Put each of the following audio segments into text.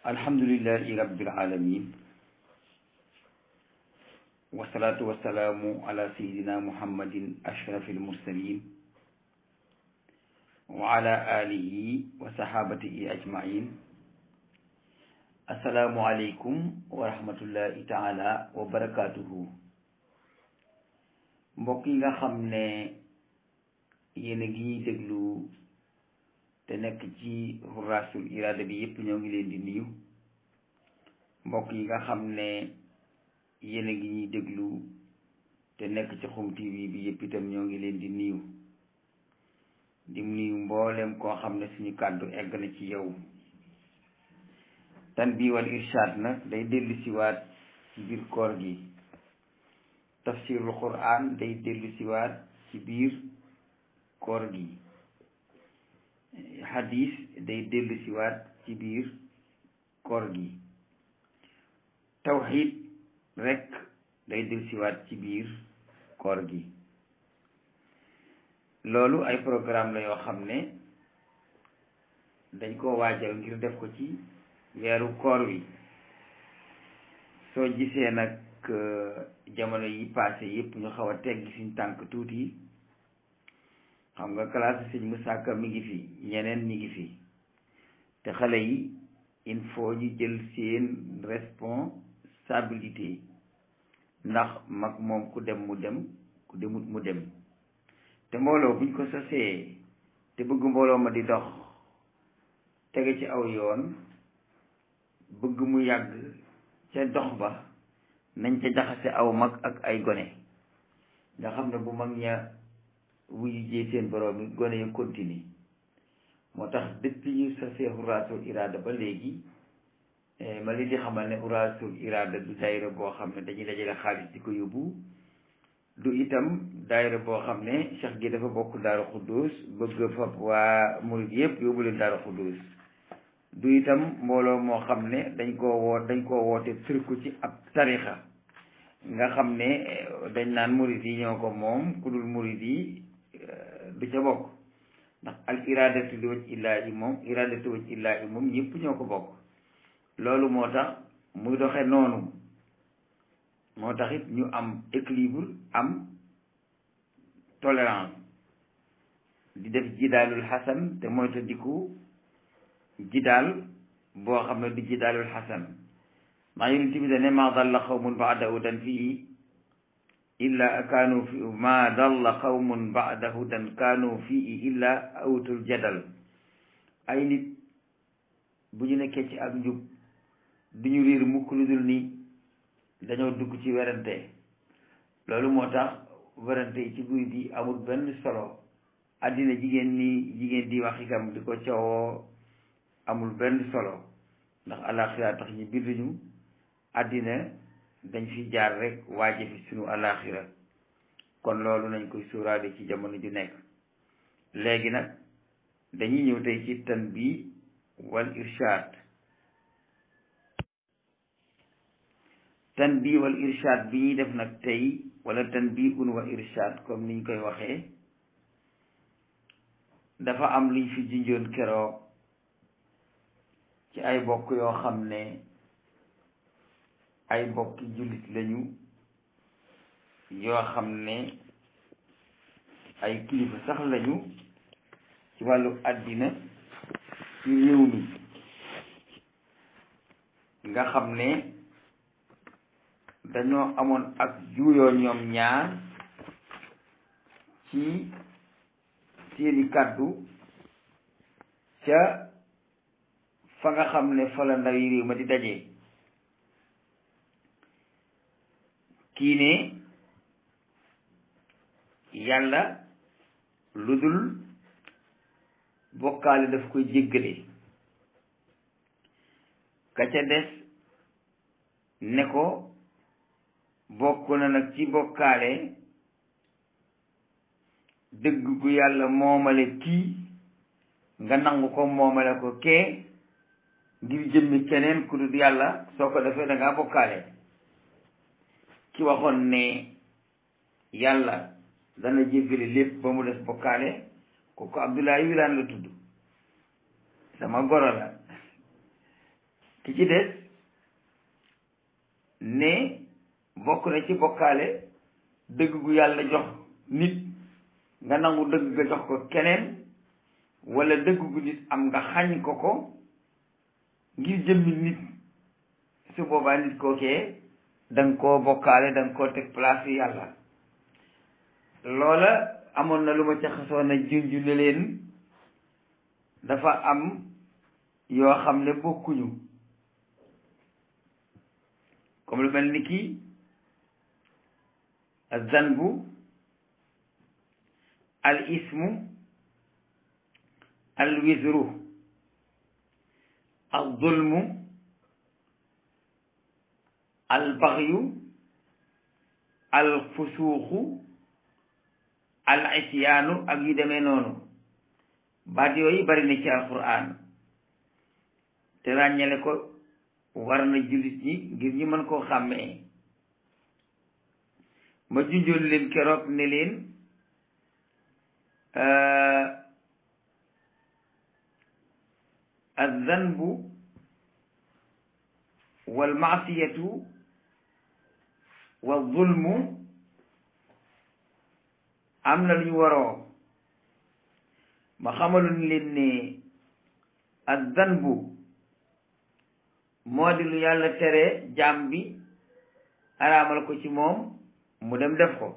alhamdulillahi rabbil alamin wasalaatu wasalaamu ala sayidina muhammadin ashrafil mursalin wa ala alihi wa sahabatihi ajmain assalaamu aleykum wa rahmatullahi taala wa barakatuhu. mbokk yi nga xam ne yéen a ngi déglu te nekk ci Hurrasul Irada bi yëpp ñoo ngi leen di nuyu. mbokk yi nga xam ne yéen a ngi ñuy déglu te nekk ci Xum TV bi yëpp itam ñoo ngi leen di nuyu. di nuyu mboolem koo xam ne suñu kàddu egg na ci yow. Tanbih wal Irshad nag day dellu siwaat ci biir koor gi. tafsirul Quran day dellu siwaat ci biir koor gi. hadis day dellu siwaat ci biir koor gi. tawxiid rek day dellu siwaat ci biir koor gi. loolu ay programme la yoo xam ne dañ koo waajal ngir def ko ci weeru koor wi. soo gisee nag jamono yi passé yëpp ñu xaw a teggi suñ tànk tuuti, xam nga classe sëñ Moussa Ka mi ngi fi, ñeneen ñi ngi fi, te xale yi il faut ñu jël seen responsabilité, ndax mag moom ku dem mu dem, ku demut mu dem. te mbooloo buñ ko sosee te bëgg mbooloo ma di dox tege ci aw yoon, bëgg mu yàgg ca dox ba, nañ ca jaxase aw mag ak ay gone, nga xam ne bu mag ña wuyu jee seen borom yi gone ya continue. moo tax depuis ñu sosee Hurrasul Irada ba léegi ma leen di xamal ne Hurrasul Irada du daayira boo xam ne dañuy dajale xaalis di ko yóbbu, du itam daayira boo xam ne Cheikh gi dafa bokk Daaru Xuddus bëgg fab waa murid yëpp yóbbu leen Daaru Xuddus, du itam mbooloo moo xam ne dañ koo woote firku ci ab tarixa nga xam ne dañ naan murid yi ñoo ko moom, ku dul murid yi du ca bokk. ndax al iradatu li wajhi illaahi moom, iradatu wajhi illaahi moom ñëpp ñoo ko bokk. loolu moo tax muy doxe noonu. moo tax it ñu am équilibre, am tolérance, di def jidaalul xasan te mooy te diku jidaal boo xam ne du jidaalul xasan. maa yonent bi ne ma dalla qawmun ba'da hudan fii illa kaanu fi ma dalla qawmun ba'da hudan kaanu fii illa awtul jadal. ay nit bu ñu nekkee ci ak njub du ñu riir mukk lu dul ni dañoo dugg ci werante. loolu moo tax werante yi ci guy bi amul benn solo. àddina jigéen di wax itam di ko coowoo amul benn solo, ndax alaxira tax ñu binduñu. àddina dañ fi jaar rek waaje fi sunu alaxira, kon loolu nañ koy suuraale ci jamono ju nekk. léegi nag dañuy ñëw tey ci Tanbih wal Irshad. Tanbih wal Irshad bi ñuy def nag tey, wala tanbihun wa irshad comme niñ koy waxee, dafa am liñ fi junjoon keroog ci ay bokk yoo xam ne ay bokki jullit lañu, yoo xam ne ay kilifa sax lañu ci wàllu àddina ci réew mi, nga xam ne dañoo amoon ak juuyoo ñoom ñaar ci seeni kàddu ca fa nga xam ne fa la ndawi réew ma di daje. kii ne yàlla lu dul bokkaale daf koy jéggale, ka ca des ne ko bokk na nag ci bokkaale dëgg gu yàlla moomale kii nga nangu ko moomale ko kee ngir jëmmi keneen ku dul yàlla. soo ko defee da ngaa bokkaale. ki waxoon ne yàlla dana jéggale lépp ba mu des bokkaale, kooku Abdoulaye Wilane la tudd, sama goro la. ki ci des ne bokk na ci bokkaale dëgg gu yàlla jox nit nga nangu dëgg ga jox ko keneen wala dëgg gu nit am nga xañ ko ko ngir jëmmi nit su boobaa nit kookee da nga koo bokkaale da nga koo teg place yàlla loola amoon na lu ma ca xasoon a junju ne leen dafa am yoo xam ne bokkuñu comme lu mel ni ki azanbu al ismu al wizru al zulmu al baxyu al fusuuxu al isyaanu ak yu demee noonu baat yooyu bari na ci alquran te ràññale ko war na jullit ñi ngir ñu mën koo xàmmee ma junjoon leen keroog ne leen azanbu wal maasiyatu wal zulmu am na lu ñu waroo ma xamaloon leen ne azanbu moo di lu yàlla tere jaam bi araamal ko ci moom mu dem def ko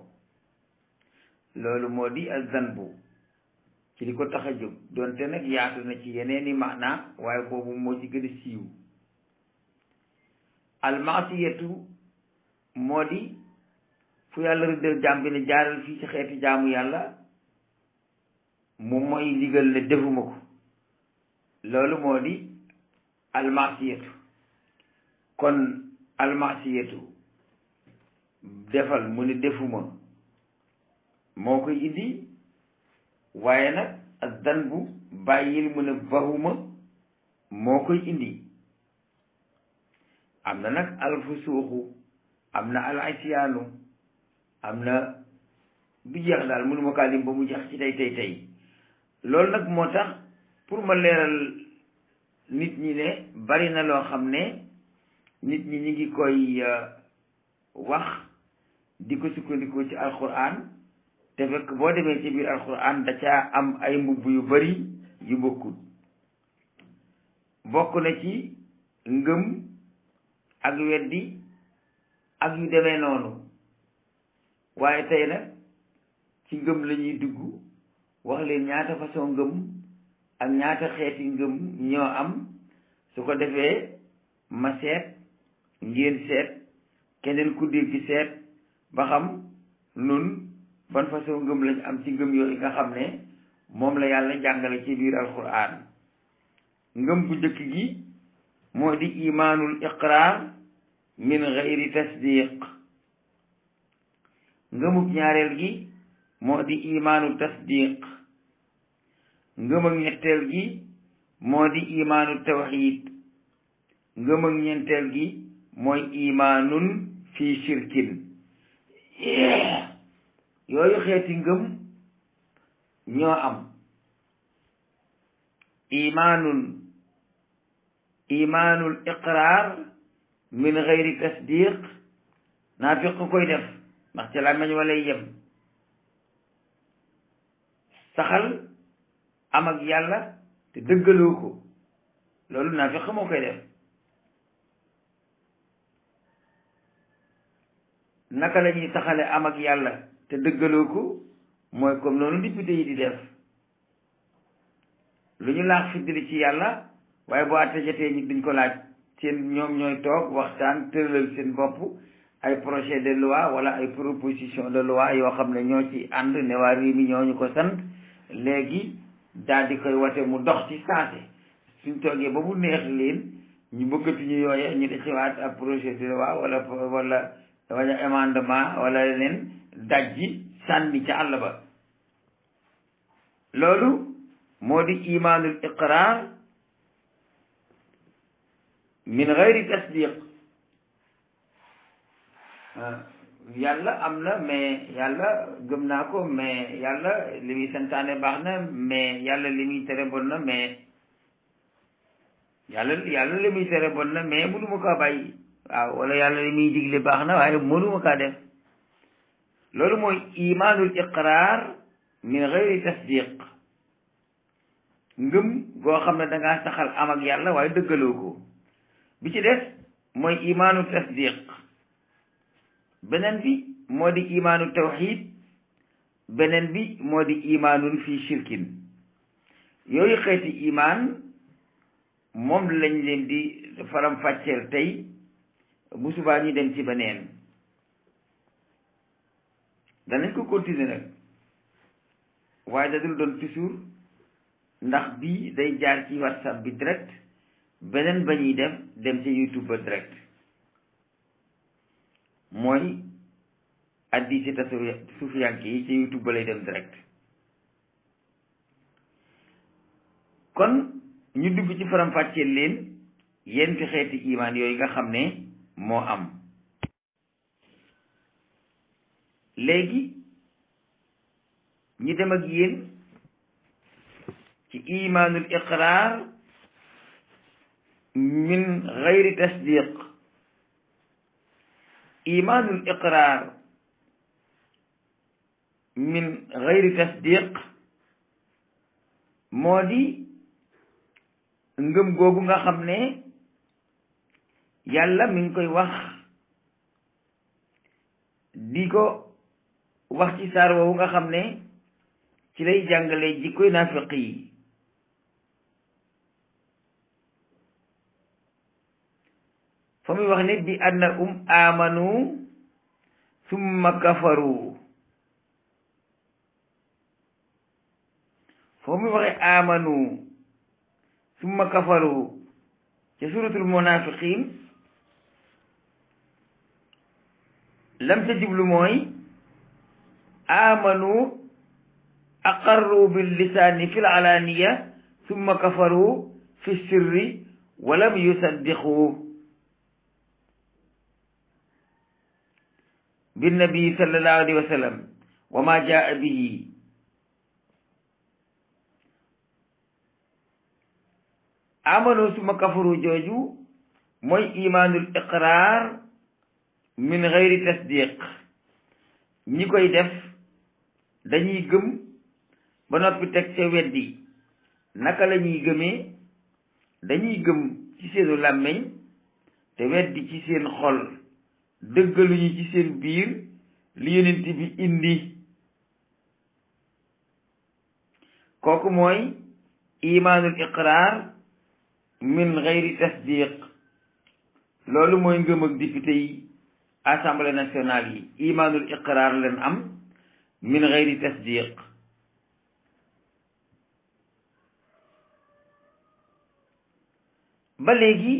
loolu moo di azanbu ci li ko tax a jóg doonte nag yaatu na ci yeneeni maana waaye boobu moo ci gën a siiw almasiyatu moo di fu yàlla rëddal jaam bi ne jaaral fii ci xeeti jaamu yàlla mu mooy ndigal ne defuma ko loolu moo di almasiyatu kon almasiyatu defal mu ne defuma moo koy indi waaye nag azanbu bàyyil mu ne bahuma moo koy indi am na nag alfusuuxu am na al isyaanu am na bi jeex daal mënuma kaa lim ba mu jeex ci tey loolu nag moo tax pour ma leeral nit ñi ne bari na loo xam ne nit ñi ngi koy wax di ko sukkandikoo ci alquran te fekk boo demee ci biir alquran da caa am ay mbubb yu bari yu bokkul bokk na ci ngëm ak weddi ak yu demee noonu waaye tey nag ci ngëm la ñuy dugg wax leen ñaata façon ngëm ak ñaata xeeti ngëm ñoo am su ko defee ma seet ngeen seet keneen ku dégg seet ba xam nun ban façon ngëm lañ am ci ngëm yooyu nga xam ne moom la yàlla jàngale ci biir alquran ngëm bu njëkk gi moo di imaanul iqraar min gayri tasdiq ngëmub ñaareel gi moo di imaanu tasdiq ngëm ak ñetteel gi moo di imaanu tawxiid ngëm ak ñeenteel gi mooy imaanun fi shirkin yooyu xeeti ngëm ñoo am imaanul iqraar min gayri tasdiq naafiq koy def ndax ci làmmiñ walay yem saxal am ak yàlla te dëggaloo ko loolu naafiq moo koy def naka la ñuy saxale am ak yàlla te dëggaloo ko mooy comme noonu député yi di def lu ñu laax fiddali ci yàlla waaye boo àtte jotee ñi duñ ko laaj seen ñoom ñooy toog waxtaan tëralal seen bopp ay projet de loi wala ay proposition de loi yoo xam ne ñoo ci ànd ne waa réew mi ñoo ñu ko sant léegi daal di koy wate mu dox ci saase suñ toogee ba mu neex leen ñu bëggatuñu yooye ñu defiwaat ab projet de loi wala amendement wala leneen dajji sànni ca àll ba loolu moo di imaanul iqraar min gayri tasdiq yàlla am na mais yàlla gëm naa ko mais yàlla li muy santaane baax na mais yàlla li muy tere bon na mais yàlla li muy tere bon na mais mënuma kaa bàyyi waaw wala yàlla li muy digle baax na waaye mënuma kaa def loolu mooy imaanul iqraar min gayri tasdiq ngëm goo xam ne dangaa saxal am ak yàlla waaye dëggaloo ko bi ci des mooy imaanu tasdiq beneen bi moo di imaanu tawxid beneen bi moo di imaanun fi shirkin yooyu xeeti imaan moom lañ leen di faram fàcceel tey bu subaa ñu dem ci beneen danañ ko continuer nag waaye da dul doon toujours ndax bii day jaar ci whatsapp bi direct beneen ba ñuy dem ci youtube ba direct mooy addisi sufiyanke yi ci youtube ba lay dem direct kon ñu dugg ci faram-fàcceel leen yéen fi xeeti imaan yooyu nga xam ne moo am léegi ñu dem ak yéen ci imaanul iqraar min gayri tasdiq imaanul iqraar min gayri tasdiq moo di ngëm googu nga xam ne yàlla mi ngi koy wax di ko wax ci saar woowu nga xam ne ci lay jàngale jikkoy naafiq yi fa muy wax ne bi annahum amanu summa kafaru fa muy waxe amanu summa kafaru ca suratul munafiqin lam ca jublu mooy amanu aqarru bil lisaani fil alaaniya summa kafaru fi sirri walam yusaddiqu bin nabi sallallahu alayhi wa sallam wa ma jaa bihi amanu summa kafaru jooju mooy imaanul iqraar min gayri tasdiq ñi koy def dañuy gëm ba noppi teg ca weddi naka la ñuy gëmee dañuy gëm ci seenu làmmiñ te weddi ci seen xol dëggaluñu ci seen biir li yonent bi indi kooku mooy imaanul iqraar min gayri tasdiq loolu mooy ngëm ak député yi assemblée nationale yi imaanul iqraar leen am min gayri tasdiq ba léegi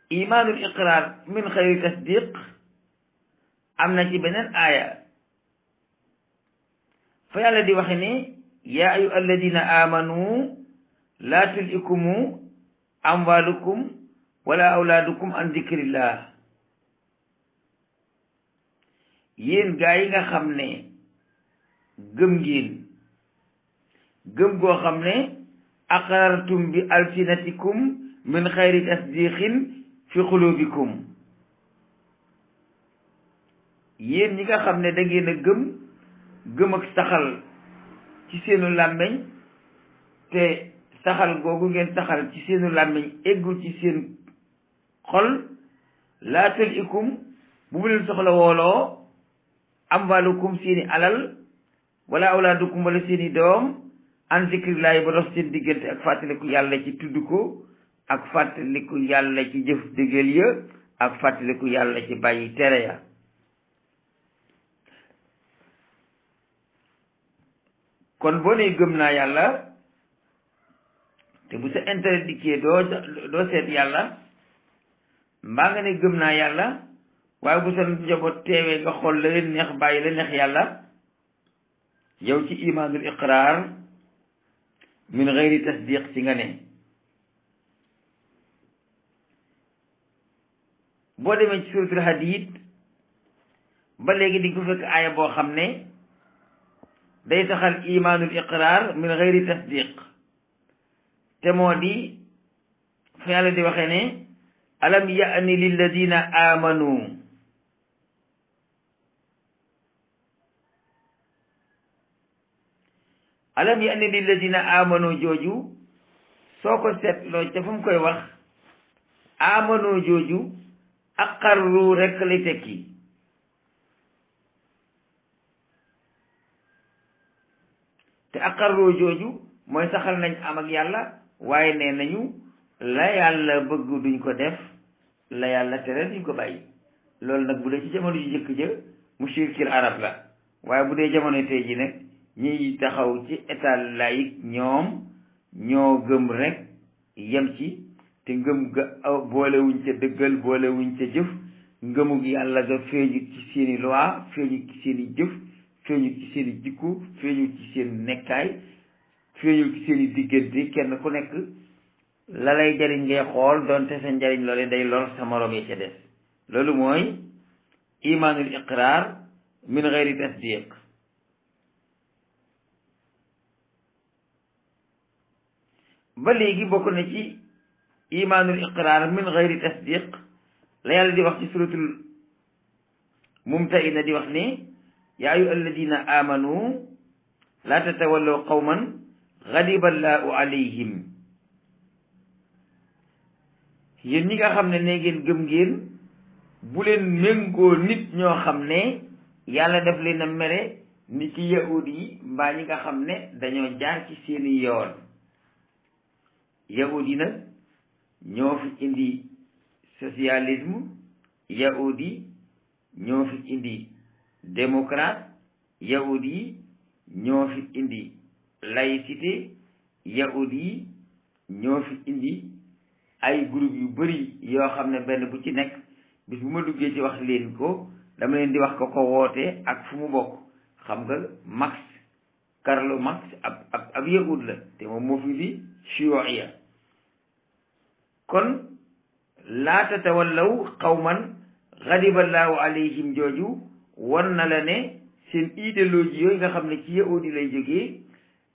imaanul iqraar min gayri tasdiq am na ci beneen aaya fa yàlla di waxe ne yaa ayyuha alladina amanu laa tulikumu amwalukum wala awlaadukum an dikrillah yéen gaa yi nga xam ne gëm ngeen gëm goo xam ne aqrartum bi alsinatikum min xayri tasdiqin fi xulubikum yéen ñi nga xam ne da ngeen a gëm ak saxal ci seenu làmmeñ te saxal googu ngeen saxal ci seenu làmmeñ eggul ci seen xol laa tulhikum bu mu leen soxla wooloo amwalukum seeni alal wala awlaadukum wala seeni doom an zikrillahi ba dox seen diggante ak fàttaliku yàlla ci tudd ko ak fàttaliku yàlla ci jëf dëggal ya ak fàttaliku yàlla ci bàyyi tere ya kon boo nee gëm naa yàlla te bu sa intérêt dikkee doo seet yàlla mbaa nga ne gëm naa yàlla waaye bu sa njaboot teewee nga xool la leen neex bàyyi la neex yàlla yow ci imaanul iqraar min gayri tasdiq ci nga ne boo demee ci suratul hadid ba léegi di ko fekk aaya boo xam ne day taxal imaanul iqraar min gayri tasdiq te moo di fa yàlla di waxee ne alam ya'ni lilladina amanu alam ya'ni lilladina amanu jooju soo ko seetloo ca fu mu koy wax amanu jooju aqarru rekk lay tekki te aqarru jooju mooy saxal nañ am ak yàlla waaye nee nañu la yàlla bëgg duñ ko def la yàlla tere duñ ko bàyyi loolu nag bu dee ci jamono ji jëkk ja mushrikil arab la waaye bu dee jamono tey ji nag ñiy taxaw ci état laïque ñoom ñoo gëm rek yem ci te ngëm ga boolewuñ ca dëggal boolewuñ ca jëf ngëmug yàlla ga feeñu ci seeni loi feeñu ci seeni jëf feeñu ci seeni jikko feeñu ci seen nekkaay feeñu ci seeni diggante kenn ku nekk la lay jariñ ngay xool doonte sa njariñ loole day lor sa morom yi ca des loolu mooy imaanul iqraar min gayri tasdiq ba léegi bokk na ci imaanul iqraar min gayri tasdiq la yàlla di wax ci suratul mumtahina di wax ne yaa ayyuha alladina amanu laa tatawallaw qawman ghadiba allahu alayhim yéen ñi nga xam ne ne ngeen gëm ngeen bu leen méngoo nit ñoo xam ne yàlla def leen a mere ni ci yahud yi mbaa ñi nga xam ne dañoo jaar ci seeni yoon yahud yi nag ñoo fi indi socialisme yahud yi ñoo fi indi démocrate yahud yi ñoo fi indi laïcité yahud yi ñoo fi indi ay groupe yu bari yoo xam ne benn bu ci nekk bis bu ma duggee ci wax leen ko dama leen di wax ko woote ak fu mu bokk xam nga Karl Marx ab yahud la te moom moo fi di chiiya kon laa tatawallaw qawman ghadiballahu alayhim jooju won na la ne seen idéologie yooyu nga xam ne ci yahudi lay jógee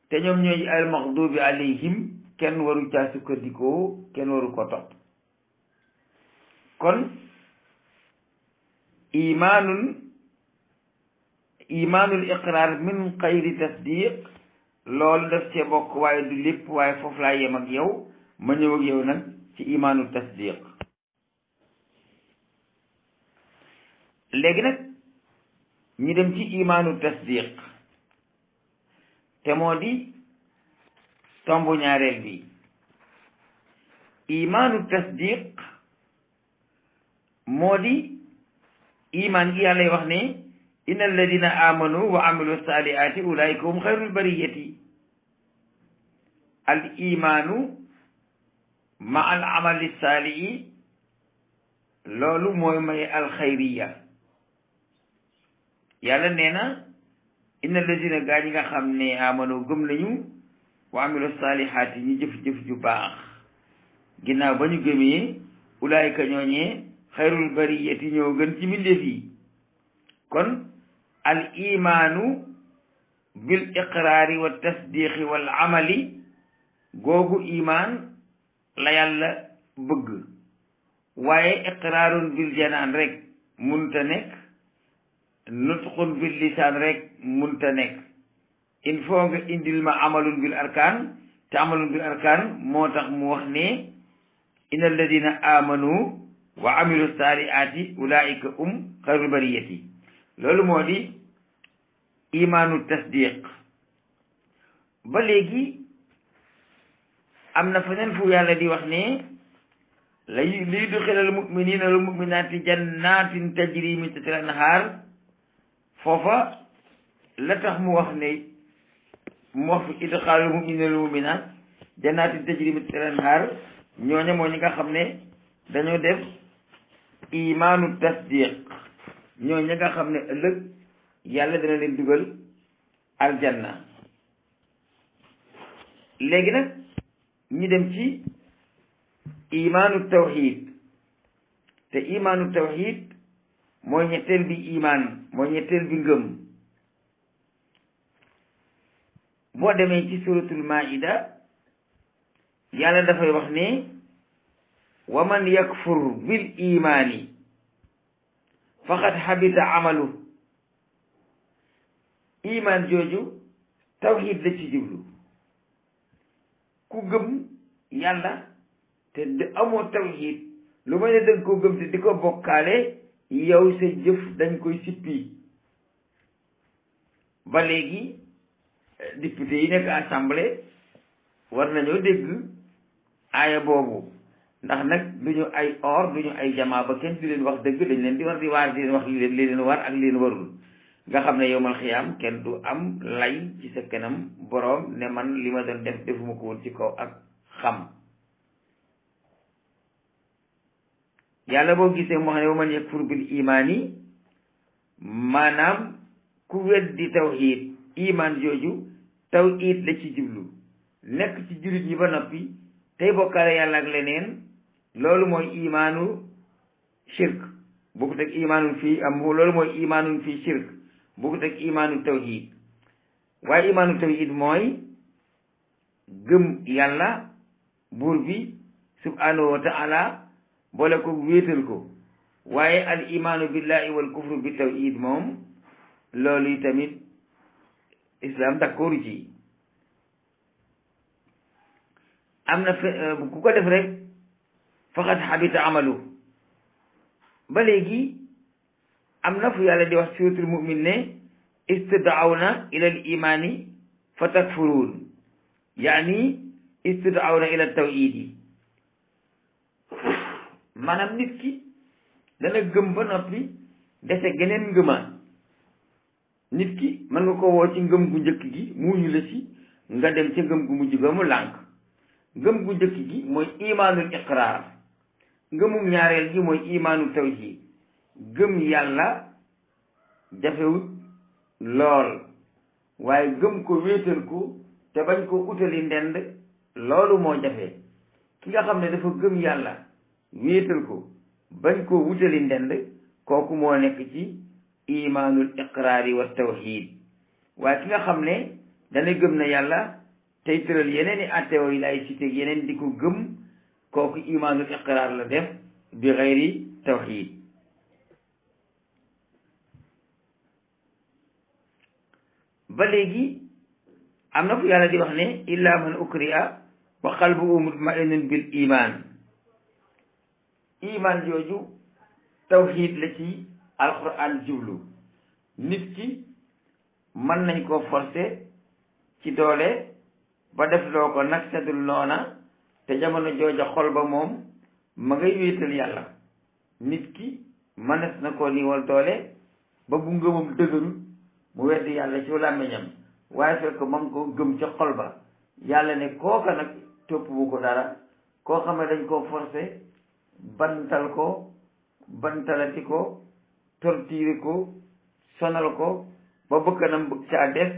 te ñoom ñooy al maghdubi alayhim kenn waru caa sukkandikoo kenn waru ko topp kon imaanul iqraar min xayri tasdiq loolu daf cee bokk waaye du lépp waaye foofu laa yem ak yow ma ñëw ak yow nag ci imaanul tasdiq léegi nag ñu dem ci imaanul tasdiq te moo di tombu ñaareel bi imaanu tasdiq moo di imaan gi yàlla wax ne inna alladina amanu wa amilu saliati ulaika hum xayrul bariyati al imaanu ma al amali salihi loolu mooy may al xayriya yàlla nee na inna alladina gaa ñi nga xam ne amanu gëm nañu wa amilu saalihaati ñu jëf-jëf ju baax ginnaaw ba ñu gëmee ulaayka ñooñee xayrul bariyati ñoo gën ci mbindeef yi kon al imaanu bil iqraari wa tasdiqi wal amali googu imaan la yàlla bëgg waaye iqraarun bil janaan rek munta nekk nutqun bil lisaan rek munta nekk il faut nga indil ma amalun bil arkaan te amalun bil arkaan moo tax mu wax ne inna alladina amanu wa amilu saalihaati ulaika xayrul bariyati loolu moo di imaanu tasdiq ba léegi am na feneen fu yàlla di wax ne liy duxilal muminina wal muminaati jannatin tajri min tahtiha al anhaar foofa la tax mu wax ne mu wax fi idxaalul muminina wal muminaat jannatin tajri min tahtiha al anhaar ñooña moo ñi nga xam ne dañoo def imaanu tasdiq ñooña nga xam ne ëllëg yàlla dana leen dugal aljanna léegi nag ñu dem ci imaanu tawxid te imaanu tawxid mooy ñetteel bi imaan mooy ñetteel bi ngëm boo demee ci suratul maida yàlla dafay wax ne wa man yakfur bil imaani faqad habita amalu. iman jooju tawhid la ci jublu. ku gëm yàlla te amoo tawhid lu may ne danga ko gëm te di ko bokkaale yow sa jëf dañ koy sippi. ba léegi député yi nekk assemblée war nañoo dégg aaya boobu, ndax nag duñu ay or duñu ay jamaa ba kenn di leen wax dëgg, dañ leen di war di waar di leen wax li leen war ak li leen warul. nga xam ne yowmal xiyaam kenn du am lay ci sa kanam boroom ne man li ma doon def defuma ko woon ci kaw ak xam. yàlla boo gisee moo xam ne wa man yakfur bil imaani, maanaam ku weddi tawhid, iman jooju tawhid la ci jublu, nekk ci jullit ñi ba noppi tey bokkaale yàlla ak leneen, loolu mooy imaanu shirk bu ko teg imaanul fii am loolu mooy imaanul fii shirk bu ko teg imaanu tawhid. waaye imaanu tawhid mooy gëm yàlla buur bi subhanahu wa ta'ala boole ko wéetal ko. waaye al imaanu billahi wal kufru bi tawhid moom loolu yi tamit islam d'accord ci. am na ku ko def rek faqad habita amalu. ba léegi am na fu yàlla di wax suratul mu'min ne istad'awna ila al imani fa takfurun, yaani istad'awna ila tawhidi. maanaam nit ki dana gëm ba noppi dese geneen ngëmaan. nit ki mën nga ko woo ci ngëm gu njëkk gi muuñu la ci, nga dem ca ngëm gu mujj ga mu lànk. ngëm gu njëkk gi mooy imaanul iqraar, ngëmum ñaareel gi mooy imaanu tawhid. gëm yàlla jafewut lool, waaye gëm ko wéetal ko te bañ ko utali ndend loolu moo jafe. ki nga xam ne dafa gëm yàlla wéetal ko bañ koo wutali ndend, kooku moo nekk ci imaanul iqraari wa tawhid. waaye ki nga xam ne dana gëm na yàlla tey tëral yeneen i attewoo yi lay cité yeneen di ko gëm, kooku imaanul iqraar la def bi xayri tawhid. ba léegi am na fu yàlla di wax ne illa man ukriha wa qalbuhu mutma'innun bil iman. iman jooju tawhid la ci alquran jublu. nit ki mën nañ koo forcer ci doole ba def loo ko nag sedul noona, te jamono jooja xol ba moom ma ngay wéetal yàlla. nit ki mënees na koo niiwal doole ba bu ngëmam dëgërul mu weddi yàlla ci làmmiñam, waaye fekk moom ko gëm ca xol ba. yàlla ne kooka nag topp bu ko dara, koo xam ne dañ koo forcer bantal ko bantalati ko torturer ko sonal ko ba bëkkanam bëgg caa def,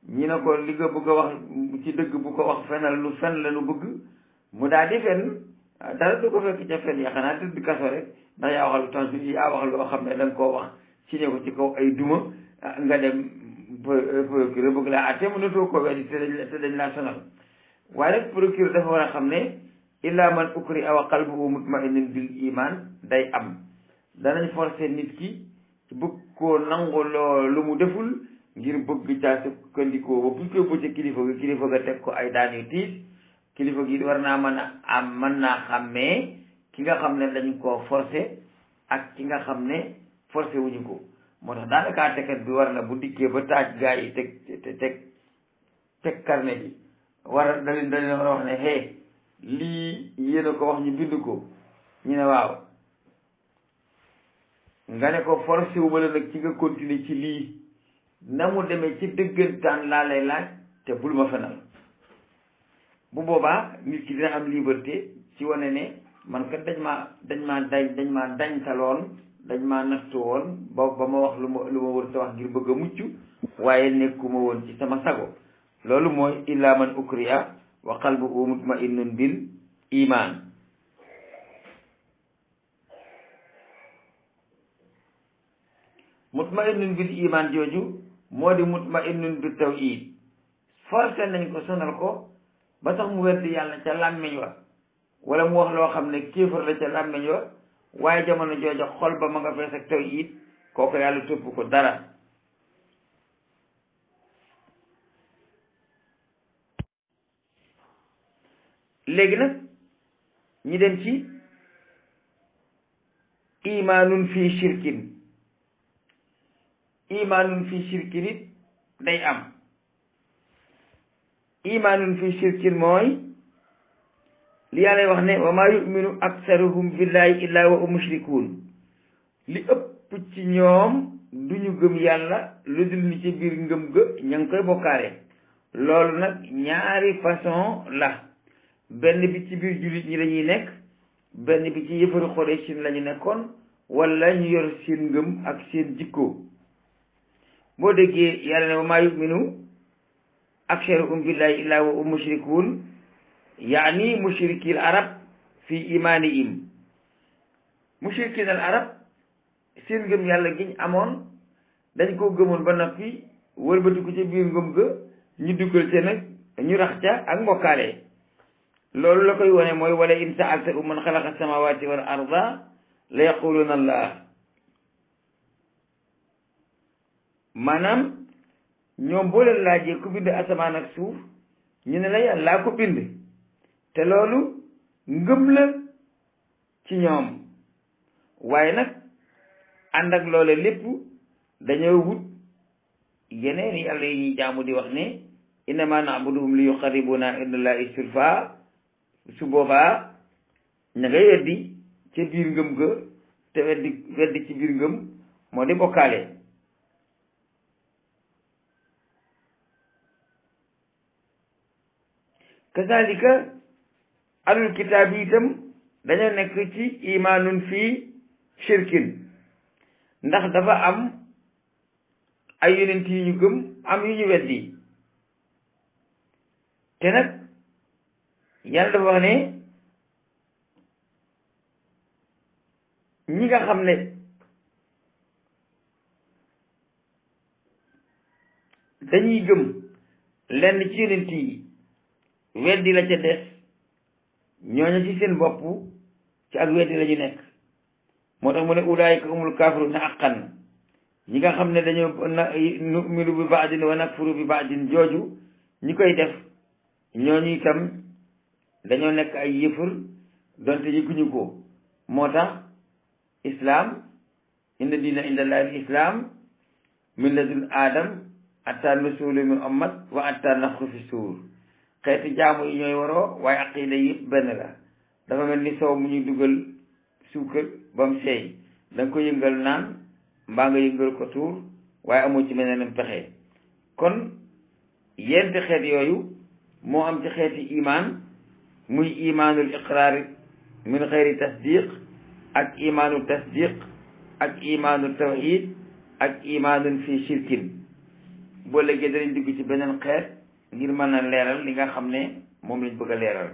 ñi ne ko li nga bëgg a wax ci dëgg bu ko wax fenal lu fen la lu bëgg, mu daal di fen dara du ko fekk ca fen ya xanaa tëdd kaso rek, ndax yaa waxal temps bi yaa waxal loo xam ne da nga koo wax signé ko ci kaw ay duma, nga dem procureur bëgg laa àtte mënatoo ko weddi te dañ laa sonal. waaye nag procureur dafa war a xam ne illa man ukriha wa qalbuhu mutma'innun bil iman day am. danañ forcer nit ki bëgg koo nangu lu mu deful ngir bëgg caa sukkandikoo ba buñ koy bëccëg kilifa ga teg ko ay daan yu tiis. kilifa gi war naa mën naa xàmmee ki nga xam ne dañ koo forcer ak ki nga xam ne forcer wuñu ko. moo tax daanaka àttekat bi war na bu dikkee ba taaj gaa yi teg carnet bi war da leen war a wax ne hey lii yéen a ko wax ñu bind ko, ñu ne waaw, nga ne ko forcé wu ma la nag ci nga continuer ci lii, na mu demee ci dëggantaan laa lay laaj te bul ma fenal. bu boobaa nit ki dina am liberté ci wane ne man kat dañ maa dañtaloon, dañ maa nattu woon ba ma wax lu ma wër ta wax ngir bëgg a mucc, waaye nekkuma woon ci sama sago. loolu mooy illa man ukriha wa qalbuhu mutma'innun bil iman. mutma'innun bil iman jooju moo di mutma'innun bi tawhid. forcé nañ ko sonal ko ba tax mu weddi yàlla ca làmmiñ wa, wala mu wax loo xam ne kéefar la ca làmmiñ wa waaye jamono jooja xol ba ma nga fees ak tawhid kooku yàlla topp ko dara. léegi nag ñi dem ci imaanun fii shirkin. imaanun fii shirkin it day am. imaanun fii shirkin mooy li yàlla wax ne wa maa yuminu aksaruhum billahi illa wa hum mushrikuun. li ëpp ci ñoom duñu gëm yàlla lu dul ni ci biir ngëm ga ña ngi koy bokkaale. loolu nag ñaari façon la. benn bi ci biir jullit ñi lañuy nekk, benn bi ci yëfaru Quraysh lañu nekkoon, wala ñu yor seen ngëm ak seen jikko. boo déggee yàlla ne wa maa yuminu aksaruhum billahi illa wa hum mushrikuun yaani mushrikil arab fi imaanihim. mushrikil al arab seen ngëm yàlla giñ amoon dañ ko gëmoon ba noppi wëlbati ko ci biir ngëm ga ñu duggal ca nag ñu rax ca ak mbokkaale. loolu la koy wone mooy wala in sa'altahum man xalaqa samawati wal arda la yaquluna allah. maanaam ñoom boo leen laajee ku bind asamaan ak suuf ñu ne la yàllaa ko bind, te loolu ngëm la ci ñoom. waaye nag ànd ak loole lépp dañoo wut yeneen yàlla yi ñuy jaamu di wax ne innama na'buduhum li yuqarribuna ilallahi zulfa. su boobaa ña ngay weddi ca biir ngëm ga, te weddi ci biir ngëm moo di bokkaale. kazalika alul kitaab yi itam dañoo nekk ci imaanun fii shirkin, ndax dafa am ay yonent yu ñu gëm am yu ñu weddi. te nag yàlla dafa wax ne ñi nga xam ne dañuy gëm lenn ci yonent yi weddi la ca des, ñooñu ci seen bopp ci ak weddi la ñu nekk. moo tax mu ne ulaayika humul kaafiruuna haqqan. ñi nga xam ne dañoo nu'minu bi ba'din wa nakfuru bi ba'din jooju ñi koy def ñooñu itam dañoo nekk ay yëfër donte yëguñu ko. moo tax islam inna diina inda allahi al islam min ladun adam atta nusulu min ummat wa atta nafxu fi suur. xeeti jaamu yi ñooy waroo waaye aqida yëpp benn la. dafa mel ni soow mu ñuy dugal suukar ba mu seey, da nga ko yëngal naan mbaa nga yëngal ko tuur, waaye amoo ci meneenam pexe. kon yenti xeet yooyu moo am ci xeeti imaan, muy imaanul iqraar min xayri tasdiq, ak imaanul tasdiq, ak imaanul tawhid, ak imaanul fi shirkin. boo léegi danañ dugg ci beneen xeet ngir mën a leeral li nga xam ne moom lañ bëgg a leeral.